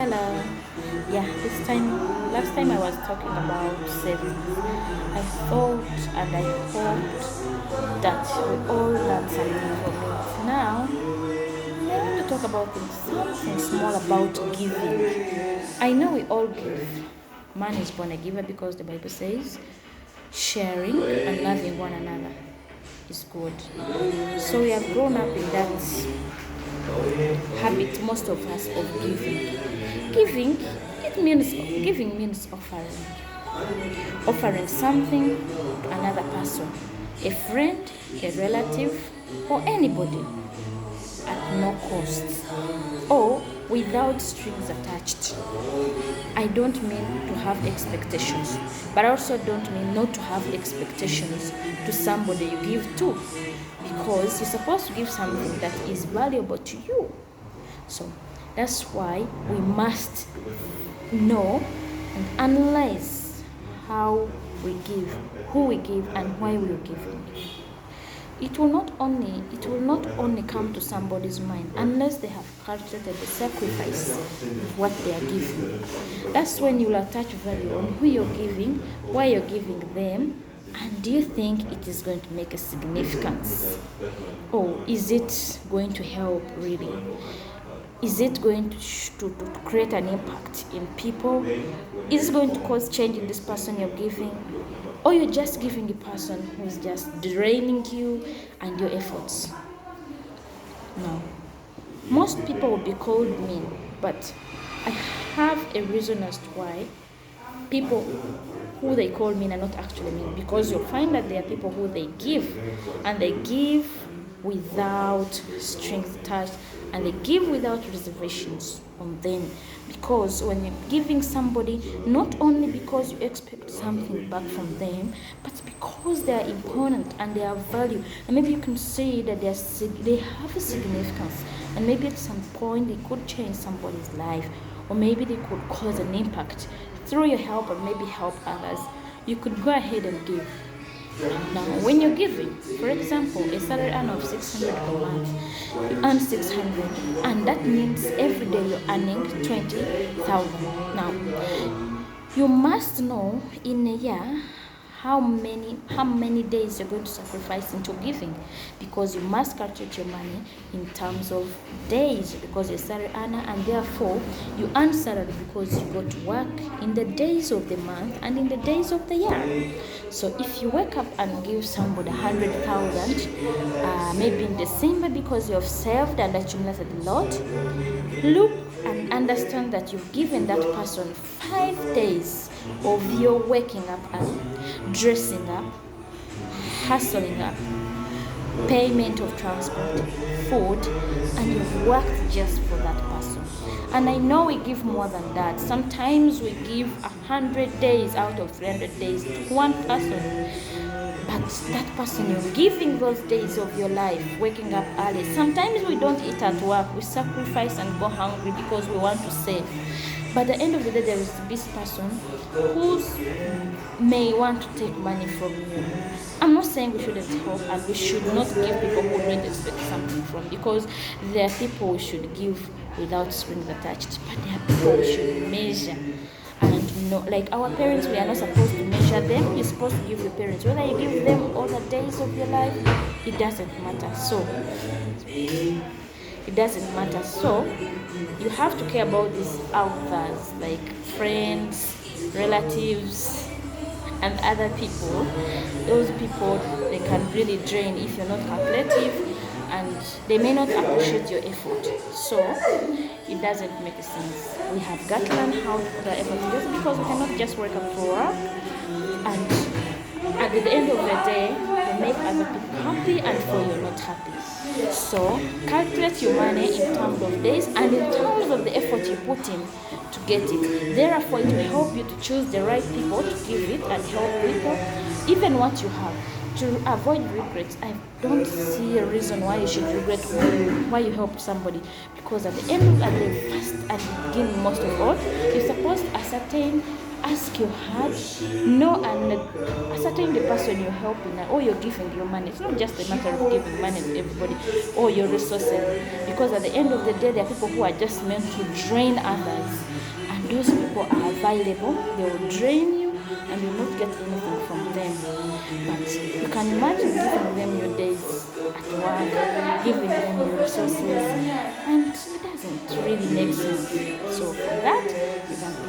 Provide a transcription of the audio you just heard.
Hello. Yeah, last time I was talking about savings. I thought and I hoped that we all learned something from it. Now, I want to talk about something small about giving. I know we all give. Man is born a giver because the Bible says sharing and loving one another is good. So we have grown up in that habit, most of us, of giving. Giving means offering something to another person, a friend, a relative, or anybody at no cost or without strings attached. I don't mean to have expectations, but I also don't mean not to have expectations to somebody you give to, because you're supposed to give something that is valuable to you. So that's why we must know and analyze how we give, who we give, and why we are giving. It will not only come to somebody's mind unless they have calculated the sacrifice of what they are giving. That's when you'll attach value on who you're giving, why you're giving them, and do you think it is going to make a significance? Or is it going to help really? Is it going to create an impact in people? Is it going to cause change in this person you're giving? Or you're just giving a person who's just draining you and your efforts? No. Most people will be called mean, but I have a reason as to why people who they call mean are not actually mean, because you'll find that there are people who they give, and they give without strings attached, and they give without reservations on them. Because when you're giving somebody, not only because you expect something back from them, but because they are important and they are value, and maybe you can see that they have a significance, and maybe at some point they could change somebody's life, or maybe they could cause an impact through your help, and maybe help others. You could go ahead and give. Now, when you're giving, for example, a salary earner of 600 per month, you earn 600, and that means every day you're earning 20,000. Now, you must know in a year how many days you're going to sacrifice into giving, because you must calculate your money in terms of days, because you're a salary earner, and therefore you earn salary because you go to work in the days of the month and in the days of the year. So if you wake up and give somebody 100,000, maybe in December, because you have saved and accumulated a lot, look and understand that you've given that person 5 days of your waking up and dressing up, hustling up, payment of transport, food, and you've worked just for that person. And I know we give more than that. Sometimes we give 100 days out of 300 days to one person. But that person, you're giving those days of your life, waking up early. Sometimes we don't eat at work. We sacrifice and go hungry because we want to save. But at the end of the day, there is this person who may want to take money from you. I'm not saying we shouldn't help, and we should not give people who don't expect something from, because there are people we should give without strings attached, but there are people we should measure. And like our parents, we are not supposed to measure them. You're supposed to give your parents, whether you give them all the days of your life, it doesn't matter. So you have to care about these others, like friends, relatives, and other people. Those people, they can really drain if you're not calculative, and they may not appreciate your effort. So it doesn't make sense. We have got to learn how to put our effort together, because we cannot just work up for work, and at the end of the day, you make other people happy, and for you're not happy. So calculate your money in terms of days and in terms of the effort you put in to get it. Therefore, it will help you to choose the right people to give it and help people, even what you have, to avoid regrets. I don't see a reason why you should regret why you helped somebody, because at the end of the day, first and beginning, most of all, you're supposed to ascertain, ask your heart, know and ascertain the person you're helping or you're giving your money. It's not just a matter of giving money to everybody or your resources, because at the end of the day, there are people who are just meant to drain others. those people are available, they will drain you and you will not get anything from them. But you can imagine giving them your days at work, giving them your resources, and it doesn't really make sense. So for that, you can